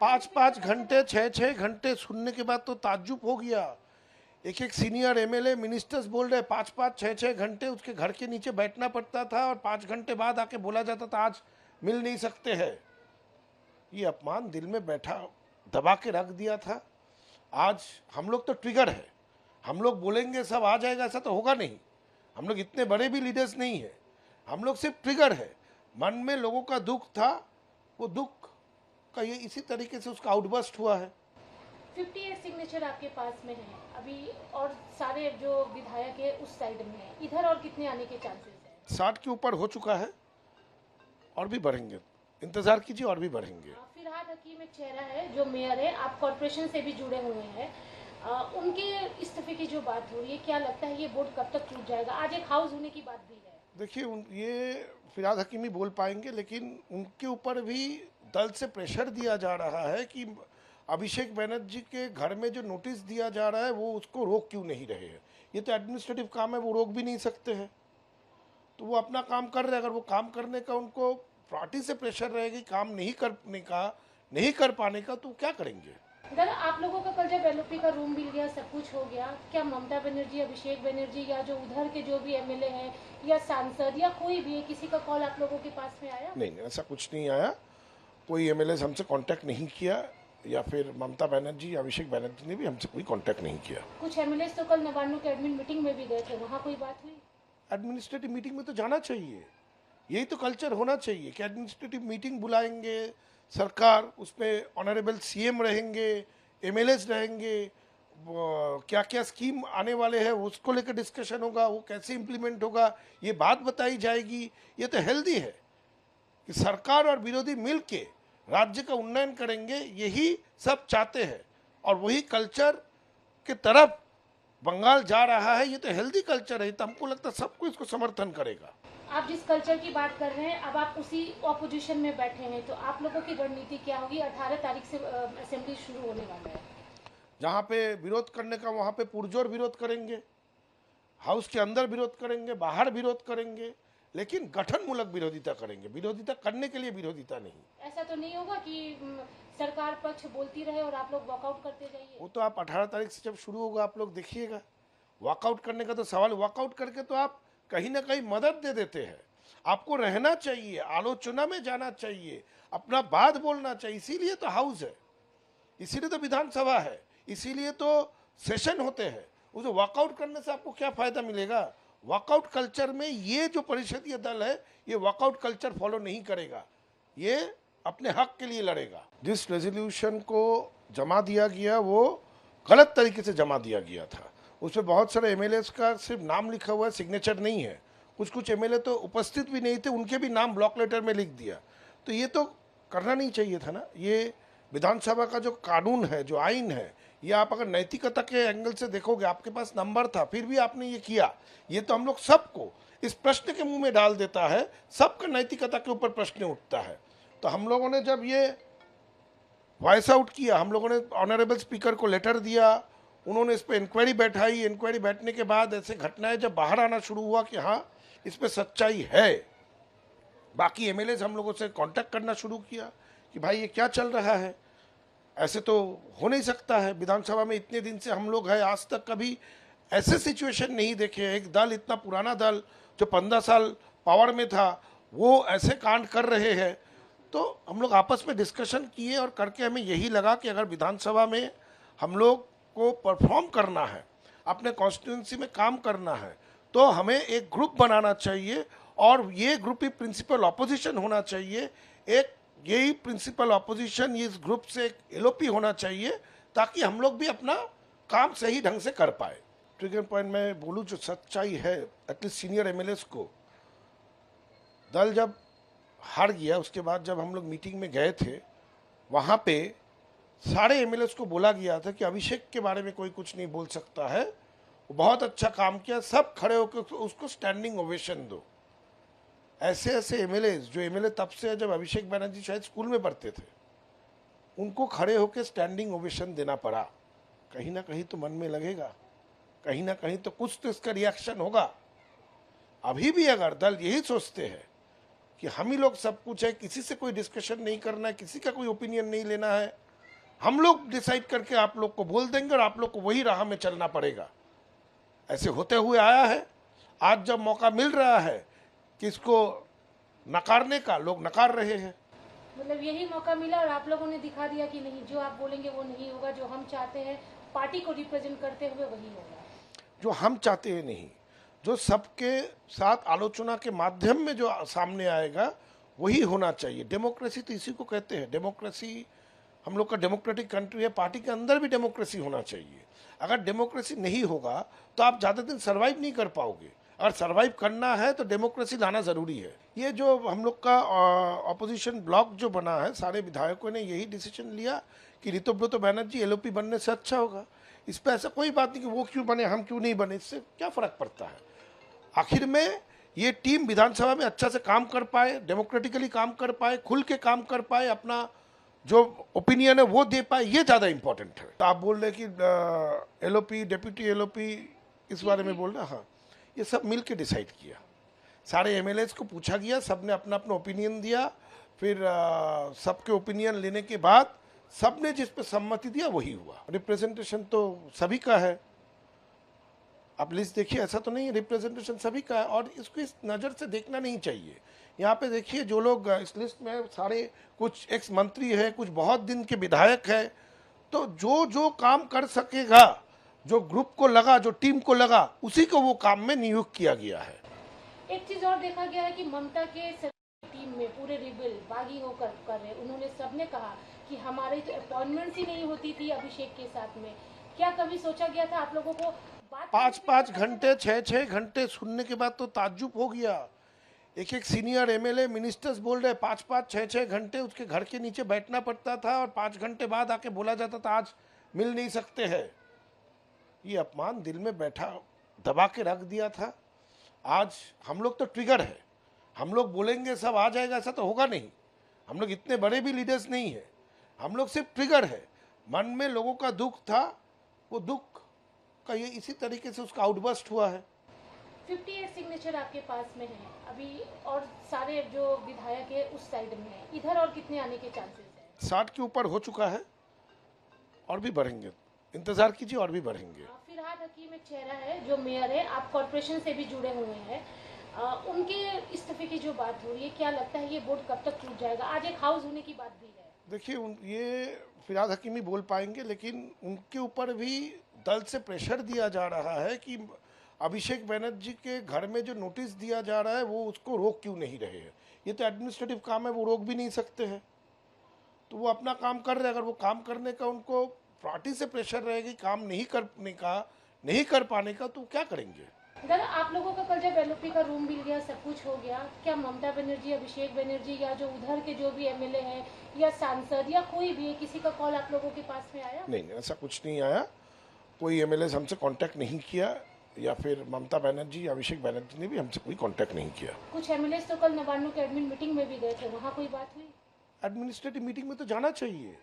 5-5 घंटे 6-6 घंटे सुनने के बाद तो ताज्जुब हो गया। एक एक सीनियर एमएलए मिनिस्टर्स बोल रहे 5-5 6-6 घंटे उसके घर के नीचे बैठना पड़ता था और 5 घंटे बाद आके बोला जाता था आज मिल नहीं सकते हैं। ये अपमान दिल में बैठा दबा के रख दिया था। आज हम लोग तो ट्रिगर है, हम लोग बोलेंगे सब आ जाएगा, ऐसा तो होगा नहीं। हम लोग इतने बड़े भी लीडर्स नहीं है, हम लोग सिर्फ ट्रिगर है। मन में लोगों का दुख था, वो दुख का ये इसी तरीके से उसका आउटबर्स्ट हुआ है। 58 सिग्नेचर आपके पास में है अभी और सारे जो विधायक है उस साइड में है, इधर और कितने आने के चांसेस है? 60 के ऊपर हो चुका है और भी बढ़ेंगे, इंतजार कीजिए और भी बढ़ेंगे। फिरहाद हकीम एक चेहरा है जो मेयर है, आप कॉर्पोरेशन से भी जुड़े हुए हैं, उनके इस्तीफे की जो बात हो रही है, क्या लगता है ये बोर्ड कब तक टूट जाएगा? आज एक हाउस होने की बात भी है। देखिए ये फिरहाद हकीम ही बोल पाएंगे, लेकिन उनके ऊपर भी दल से प्रेशर दिया जा रहा है कि अभिषेक बनर्जी के घर में जो नोटिस दिया जा रहा है वो उसको रोक क्यों नहीं रहे हैं। ये तो एडमिनिस्ट्रेटिव काम है, वो रोक भी नहीं सकते हैं, तो वो अपना काम कर रहे हैं। अगर वो काम करने का उनको पार्टी से प्रेशर रहेगी काम नहीं करने का, नहीं कर पाने का, तो क्या करेंगे? अगर आप लोगों का कल जब एलओपी का रूम मिल गया, सब कुछ हो गया, क्या ममता बनर्जी, अभिषेक बनर्जी या जो उधर के जो भी एमएलए हैं या सांसद या कोई भी, किसी का कॉल आप लोगों के पास में आया? नहीं, ऐसा कुछ नहीं आया। कोई एमएलए हमसे कांटेक्ट नहीं किया, या फिर ममता बनर्जी या अभिषेक बनर्जी ने भी हमसे कोई कांटेक्ट नहीं किया। कुछ एमएलए तो कल नवान्नों के एडमिन मीटिंग में भी गए थे, वहाँ कोई बात हुई? एडमिनिस्ट्रेटिव मीटिंग में तो जाना चाहिए, यही तो कल्चर होना चाहिए कि एडमिनिस्ट्रेटिव मीटिंग बुलाएंगे, सरकार उसमें ऑनरेबल सीएम रहेंगे, एमएलएस रहेंगे, क्या क्या स्कीम आने वाले हैं उसको लेकर डिस्कशन होगा, वो कैसे इम्प्लीमेंट होगा ये बात बताई जाएगी। ये तो हेल्दी है कि सरकार और विरोधी मिल के राज्य का उन्नयन करेंगे, यही सब चाहते हैं और वही कल्चर के तरफ बंगाल जा रहा है। ये तो हेल्दी कल्चर है, तो हमको लगता है सबको इसको समर्थन करेगा। आप जिस कल्चर की बात कर रहे हैं, अब आप उसी ऑपोजिशन में बैठे हैं, तो आप लोगों की रणनीति क्या होगी? 18 तारीख से असेंबली शुरू होने वाला है। जहाँ पे विरोध करने का वहाँ पे पुरजोर विरोध करेंगे, हाउस के अंदर विरोध करेंगे, बाहर विरोध करेंगे, लेकिन गठनमूलक विरोधिता करेंगे, विरोधिता करने के लिए विरोधिता नहीं। ऐसा तो नहीं होगा कि सरकार पक्ष बोलती रहे और आप लोग वॉकआउट करते जाइए? वो तो आप 18 तारीख से जब शुरू होगा आप लोग देखिएगा। वॉकआउट करने का तो सवाल, वॉकआउट करके तो आप कहीं ना कहीं मदद दे देते हैं। आपको रहना चाहिए, आलोचना में जाना चाहिए, अपना बात बोलना चाहिए, इसीलिए तो हाउस है, इसीलिए तो विधानसभा है, इसीलिए तो सेशन होते हैं। उसे वॉकआउट करने से आपको क्या फायदा मिलेगा? वॉकआउट कल्चर में ये जो परिषदीय दल है ये वॉकआउट कल्चर फॉलो नहीं करेगा, ये अपने हक के लिए लड़ेगा। जिस रेजोल्यूशन को जमा दिया गया वो गलत तरीके से जमा दिया गया था, उसमें बहुत सारे एमएलए का सिर्फ नाम लिखा हुआ है, सिग्नेचर नहीं है। कुछ एमएलए तो उपस्थित भी नहीं थे, उनके भी नाम ब्लॉक लेटर में लिख दिया। तो ये तो करना नहीं चाहिए था ना। ये विधानसभा का जो कानून है, जो आइन है, ये आप अगर नैतिकता के एंगल से देखोगे, आपके पास नंबर था फिर भी आपने ये किया, ये तो हम लोग सबको इस प्रश्न के मुंह में डाल देता है। सबका नैतिकता के ऊपर प्रश्न उठता है। तो हम लोगों ने जब ये वॉइस आउट किया, हम लोगों ने ऑनरेबल स्पीकर को लेटर दिया, उन्होंने इस पर इंक्वायरी बैठाई। इंक्वायरी बैठने के बाद ऐसे घटनाएं जब बाहर आना शुरू हुआ कि हाँ इस पर सच्चाई है, बाकी एमएलए हम लोगों से कांटेक्ट करना शुरू किया कि भाई ये क्या चल रहा है, ऐसे तो हो नहीं सकता है। विधानसभा में इतने दिन से हम लोग हैं, आज तक कभी ऐसे सिचुएशन नहीं देखे। एक दल, इतना पुराना दल जो 15 साल पावर में था, वो ऐसे कांड कर रहे हैं। तो हम लोग आपस में डिस्कशन किए और करके हमें यही लगा कि अगर विधानसभा में हम लोग को परफॉर्म करना है, अपने कॉन्स्टिट्यूंसी में काम करना है, तो हमें एक ग्रुप बनाना चाहिए और ये ग्रुप ही प्रिंसिपल ऑपोजिशन होना चाहिए। एक यही प्रिंसिपल ऑपोजिशन, इस ग्रुप से एक एलओपी होना चाहिए ताकि हम लोग भी अपना काम सही ढंग से कर पाए। ट्रिगर पॉइंट में बोलूँ, जो सच्चाई है, एटलीस्ट सीनियर एमएलएस को, दल जब हार गया उसके बाद जब हम लोग मीटिंग में गए थे, वहाँ पे सारे एमएलएस को बोला गया था कि अभिषेक के बारे में कोई कुछ नहीं बोल सकता है, वो बहुत अच्छा काम किया, सब खड़े होकर उसको स्टैंडिंग ओवेशन दो। ऐसे ऐसे एमएलए, जो एमएलए तब से है जब अभिषेक बनर्जी शायद स्कूल में पढ़ते थे, उनको खड़े होकर स्टैंडिंग ओवेशन देना पड़ा। कहीं ना कहीं तो मन में लगेगा, कहीं ना कहीं तो कुछ तो इसका रिएक्शन होगा। अभी भी अगर दल यही सोचते हैं कि हम ही लोग सब कुछ है, किसी से कोई डिस्कशन नहीं करना है, किसी का कोई ओपिनियन नहीं लेना है, हम लोग डिसाइड करके आप लोग को बोल देंगे और आप लोग को वही राह में चलना पड़ेगा। ऐसे होते हुए आया है। आज जब मौका मिल रहा है कि इसको नकारने का, लोग नकार रहे हैं। मतलब यही मौका मिला और आप लोगों ने दिखा दिया कि नहीं, जो आप बोलेंगे वो नहीं होगा, जो हम चाहते हैं पार्टी को रिप्रेजेंट करते हुए वही होगा। जो हम चाहते हैं नहीं, जो सबके साथ आलोचना के माध्यम में जो सामने आएगा वही होना चाहिए। डेमोक्रेसी तो इसी को कहते हैं। डेमोक्रेसी, हम लोग का डेमोक्रेटिक कंट्री है, पार्टी के अंदर भी डेमोक्रेसी होना चाहिए। अगर डेमोक्रेसी नहीं होगा तो आप ज़्यादा दिन सर्वाइव नहीं कर पाओगे। अगर सर्वाइव करना है तो डेमोक्रेसी लाना ज़रूरी है। ये जो हम लोग का ऑपोजिशन ब्लॉक जो बना है, सारे विधायकों ने यही डिसीजन लिया कि ऋतुव्रत बनर्जी एलओपी बनने से अच्छा होगा। इस पर ऐसा कोई बात नहीं कि वो क्यों बने, हम क्यों नहीं बने, इससे क्या फ़र्क पड़ता है। आखिर में ये टीम विधानसभा में अच्छा से काम कर पाए, डेमोक्रेटिकली काम कर पाए, खुल के काम कर पाए, अपना जो ओपिनियन है वो दे पाए, ये ज़्यादा इंपॉर्टेंट है। तो आप बोल रहे कि एलओपी, डेप्यूटी एलओपी, इस बारे में बोल रहे हैं। हाँ, ये सब मिल के डिसाइड किया। सारे एमएलएस को पूछा गया, सब ने अपना अपना ओपिनियन दिया। फिर सबके ओपिनियन लेने के बाद सब ने जिस पे सहमति दिया वही हुआ। रिप्रेजेंटेशन तो सभी का है। आप लिस्ट देखिए, ऐसा तो नहीं है, रिप्रेजेंटेशन सभी का है और इसको इस नज़र से देखना नहीं चाहिए। यहाँ पे देखिए जो लोग इस लिस्ट में सारे, कुछ एक्स मंत्री है, कुछ बहुत दिन के विधायक है। तो जो जो काम कर सकेगा, जो ग्रुप को लगा, जो टीम को लगा, उसी को वो काम में नियुक्त किया गया है। एक चीज और देखा गया है कि ममता के टीम में पूरे रिबेल बागी होकर कर रहे। उन्होंने सबने कहा कि हमारी तो अपॉइंटमेंट्स ही नहीं होती थी अभिषेक के साथ में। क्या कभी सोचा गया था आप लोगों को 5-5 घंटे, 6-6 घंटे सुनने के बाद तो ताज्जुब हो गया। एक एक सीनियर एमएलए, मिनिस्टर्स बोल रहे 5-5, 6-6 घंटे उसके घर के नीचे बैठना पड़ता था और 5 घंटे बाद आके बोला जाता था आज मिल नहीं सकते हैं। ये अपमान दिल में बैठा, दबा के रख दिया था। आज हम लोग तो ट्रिगर है, हम लोग बोलेंगे सब आ जाएगा, ऐसा तो होगा नहीं। हम लोग इतने बड़े भी लीडर्स नहीं है, हम लोग सिर्फ ट्रिगर है। मन में लोगों का दुख था, वो दुख का ये इसी तरीके से उसका आउटबर्स्ट हुआ है। 58 सिग्नेचर आपके पास में है अभी और सारे जो विधायक है उस साइड में है, इधर और कितने आने के चांसेस हैं? 60 के ऊपर हो चुका है और भी बढ़ेंगे, इंतजार कीजिए, और भी बढ़ेंगे। फिरहाद हकीम एक चेहरा है जो मेयर है, आप कॉर्पोरेशन से भी जुड़े हुए हैं। उनके इस्तीफे की जो बात हो रही है, क्या लगता है ये बोर्ड कब तक टूट जाएगा? आज एक हाउस होने की बात भी है। देखिए ये फिरहाद हकीम ही बोल पाएंगे, लेकिन उनके ऊपर भी दल से प्रेशर दिया जा रहा है कि अभिषेक बनर्जी के घर में जो नोटिस दिया जा रहा है वो उसको रोक क्यों नहीं रहे हैं। ये तो एडमिनिस्ट्रेटिव काम है, वो रोक भी नहीं सकते हैं। तो वो अपना काम कर रहे हैं। अगर वो काम करने का उनको पार्टी से प्रेशर रहेगी, काम नहीं करने का, नहीं कर पाने का, तो क्या करेंगे? दादा, आप लोगों का कल जब एलओपी का रूम मिल गया, सब कुछ हो गया, क्या ममता बनर्जी, अभिषेक बनर्जी या जो उधर के जो भी एमएलए हैं या सांसद या कोई भी है, किसी का कॉल आप लोगों के पास में आया? नहीं, ऐसा कुछ नहीं आया। कोई एमएलए हमसे कांटेक्ट नहीं किया, या फिर ममता बनर्जी या अभिषेक बनर्जी ने भी हमसे कोई कांटेक्ट नहीं किया। कुछ एमएलए तो कल नवान्नों के एडमिन मीटिंग में भी गए थे, वहाँ कोई बात हुई? एडमिनिस्ट्रेटिव मीटिंग में तो जाना चाहिए,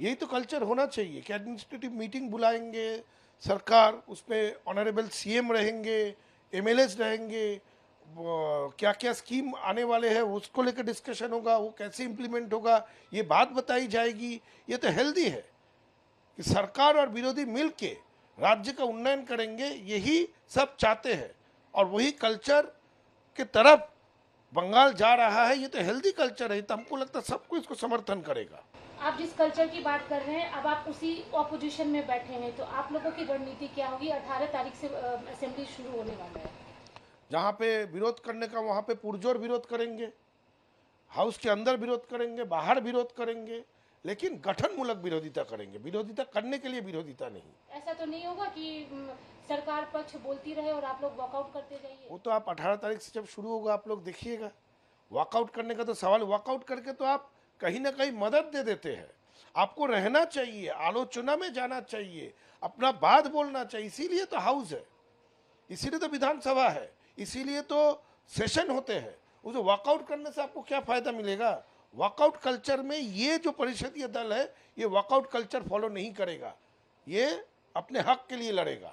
यही तो कल्चर होना चाहिए कि एडमिनिस्ट्रेटिव मीटिंग बुलाएंगे सरकार, उसमें ऑनरेबल सीएम रहेंगे, एमएलएस रहेंगे, क्या क्या स्कीम आने वाले हैं उसको लेकर डिस्कशन होगा, वो कैसे इम्प्लीमेंट होगा ये बात बताई जाएगी। ये तो हेल्दी है कि सरकार और विरोधी मिल के राज्य का उन्नयन करेंगे, यही सब चाहते हैं और वही कल्चर के तरफ बंगाल जा रहा है। ये तो हेल्दी कल्चर है, तो हमको लगता है सबको इसको समर्थन करेगा। आप जिस कल्चर की बात कर रहे हैं, अब आप उसी ऑपोजिशन में बैठे हैं, तो आप लोगों की रणनीति क्या होगी? 18 तारीख से असेंबली शुरू होने वाला है। जहाँ पे विरोध करने का वहाँ पे पुरजोर विरोध करेंगे, हाउस के अंदर विरोध करेंगे, बाहर विरोध करेंगे, लेकिन गठनमूलक विरोधिता करेंगे, विरोधिता करने के लिए विरोधिता नहीं। ऐसा तो नहीं होगा कि सरकार पक्ष बोलती रहे और आप लोग वॉकआउट करते जाइए? वो तो आप 18 तारीख से जब शुरू होगा आप लोग देखिएगा। वॉकआउट करने का तो सवाल, वॉकआउट करके तो आप कहीं ना कहीं मदद दे देते हैं। आपको रहना चाहिए, आलोचना में जाना चाहिए, अपना बात बोलना चाहिए। इसीलिए तो हाउस है, इसीलिए तो विधानसभा है, इसीलिए तो सेशन होते हैं। उसे वॉकआउट करने से आपको क्या फायदा मिलेगा? वॉकआउट कल्चर में ये जो परिषदीय दल है, ये वॉकआउट कल्चर फॉलो नहीं करेगा, ये अपने हक के लिए लड़ेगा।